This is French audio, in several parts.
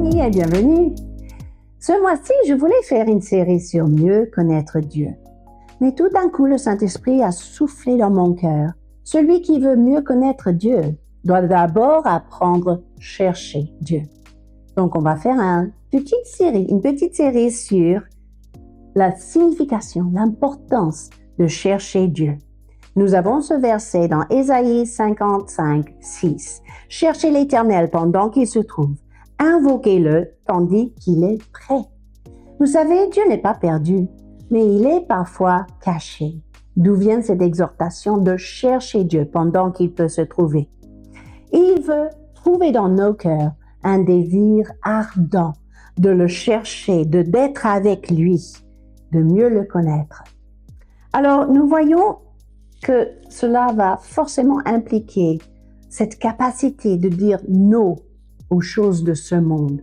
amis et bienvenue. Ce mois-ci, je voulais faire une série sur mieux connaître Dieu. Mais tout d'un coup, le Saint-Esprit a soufflé dans mon cœur. Celui qui veut mieux connaître Dieu doit d'abord apprendre à chercher Dieu. Donc, on va faire une petite série sur la signification, l'importance de chercher Dieu. Nous avons ce verset dans Ésaïe 55, 6. « Cherchez l'Éternel pendant qu'il se trouve. Invoquez-le tandis qu'il est prêt. » Vous savez, Dieu n'est pas perdu, mais il est parfois caché. D'où vient cette exhortation de chercher Dieu pendant qu'il peut se trouver? Il veut trouver dans nos cœurs un désir ardent de le chercher, d'être avec lui, de mieux le connaître. Alors, nous voyons que cela va forcément impliquer cette capacité de dire non aux choses de ce monde,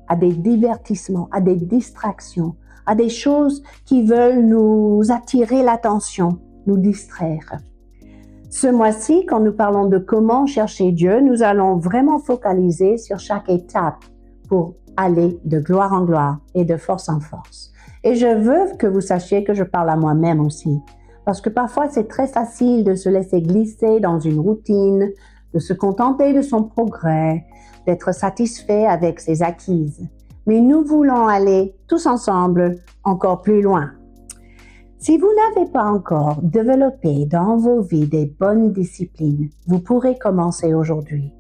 à des divertissements, à des distractions, à des choses qui veulent nous attirer l'attention, nous distraire. Ce mois-ci, quand nous parlons de comment chercher Dieu, nous allons vraiment focaliser sur chaque étape pour aller de gloire en gloire et de force en force. Et je veux que vous sachiez que je parle à moi-même aussi. Parce que parfois, c'est très facile de se laisser glisser dans une routine, de se contenter de son progrès, d'être satisfait avec ses acquises. Mais nous voulons aller tous ensemble encore plus loin. Si vous n'avez pas encore développé dans vos vies des bonnes disciplines, vous pourrez commencer aujourd'hui.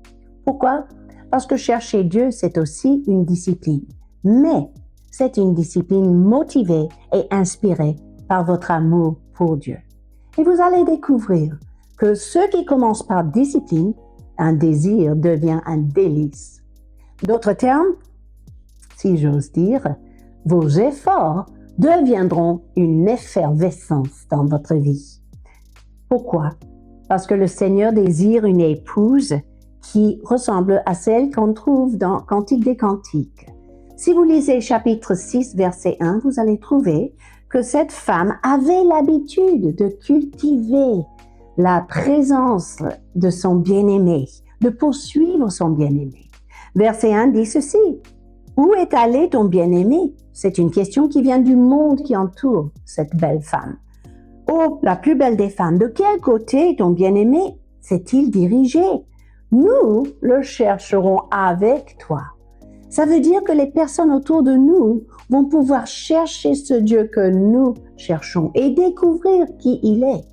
Pourquoi? Parce que chercher Dieu, c'est aussi une discipline. Mais c'est une discipline motivée et inspirée par votre amour pour Dieu. Et vous allez découvrir que ce qui commence par discipline, un désir devient un délice. D'autres termes, si j'ose dire, vos efforts deviendront une effervescence dans votre vie. Pourquoi? Parce que le Seigneur désire une épouse qui ressemble à celle qu'on trouve dans Cantique des Cantiques. Si vous lisez chapitre 6, verset 1, vous allez trouver que cette femme avait l'habitude de cultiver la présence de son bien-aimé, de poursuivre son bien-aimé. Verset 1 dit ceci: « Où est allé ton bien-aimé » C'est une question qui vient du monde qui entoure cette belle femme. « Oh, la plus belle des femmes, de quel côté ton bien-aimé s'est-il dirigé? Nous le chercherons avec toi. » Ça veut dire que les personnes autour de nous vont pouvoir chercher ce Dieu que nous cherchons et découvrir qui il est.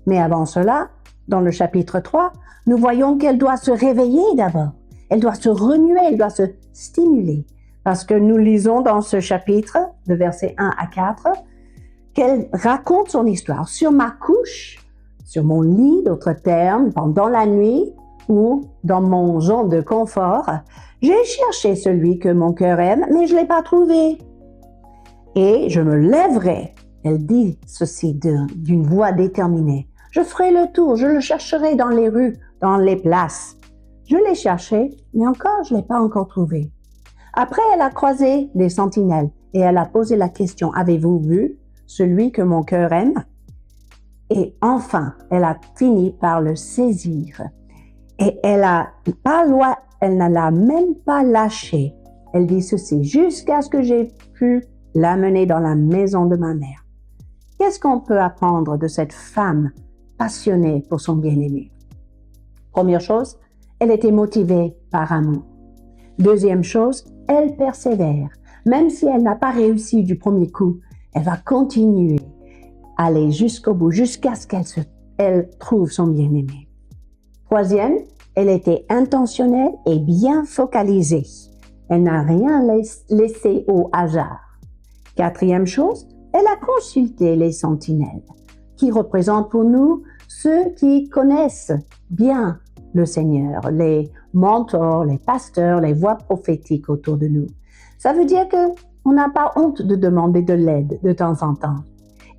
Mais avant cela, dans le chapitre 3, nous voyons qu'elle doit se réveiller d'abord. Elle doit se remuer, elle doit se stimuler. Parce que nous lisons dans ce chapitre, de versets 1 à 4, qu'elle raconte son histoire. Sur ma couche, sur mon lit, d'autres termes, pendant la nuit, ou dans mon zone de confort, j'ai cherché celui que mon cœur aime, mais je ne l'ai pas trouvé. Et je me lèverai, elle dit ceci d'une voix déterminée. Je ferai le tour, je le chercherai dans les rues, dans les places. Je l'ai cherché, mais encore, je ne l'ai pas encore trouvé. Après, elle a croisé des sentinelles et elle a posé la question, avez-vous vu celui que mon cœur aime? Et enfin, elle a fini par le saisir. Et elle ne l'a même pas lâché. Elle dit ceci, jusqu'à ce que j'ai pu l'amener dans la maison de ma mère. Qu'est-ce qu'on peut apprendre de cette femme passionnée pour son bien-aimé? Première chose, elle était motivée par amour. Deuxième chose, elle persévère. Même si elle n'a pas réussi du premier coup, elle va continuer à aller jusqu'au bout, jusqu'à ce qu'elle trouve son bien-aimé. Troisième, elle était intentionnelle et bien focalisée. Elle n'a rien laissé au hasard. Quatrième chose, elle a consulté les sentinelles, qui représentent pour nous ceux qui connaissent bien le Seigneur, les mentors, les pasteurs, les voix prophétiques autour de nous. Ça veut dire qu'on n'a pas honte de demander de l'aide de temps en temps.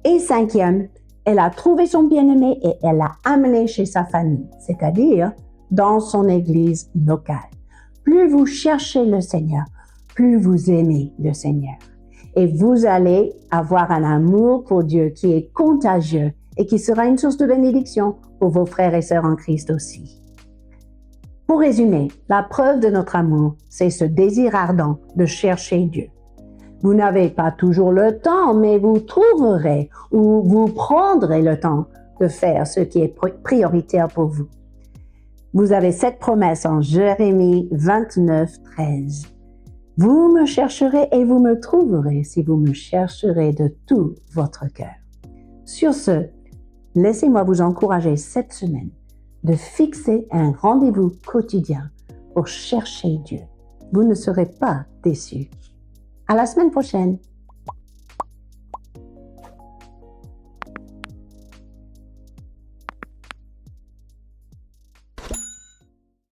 Et cinquième, elle a trouvé son bien-aimé et elle l'a amené chez sa famille, c'est-à-dire dans son église locale. Plus vous cherchez le Seigneur, plus vous aimez le Seigneur. Et vous allez avoir un amour pour Dieu qui est contagieux et qui sera une source de bénédiction pour vos frères et sœurs en Christ aussi. Pour résumer, la preuve de notre amour, c'est ce désir ardent de chercher Dieu. Vous n'avez pas toujours le temps, mais vous trouverez ou vous prendrez le temps de faire ce qui est prioritaire pour vous. Vous avez cette promesse en Jérémie 29, 13. Vous me chercherez et vous me trouverez si vous me chercherez de tout votre cœur. Sur ce, laissez-moi vous encourager cette semaine de fixer un rendez-vous quotidien pour chercher Dieu. Vous ne serez pas déçus. À la semaine prochaine.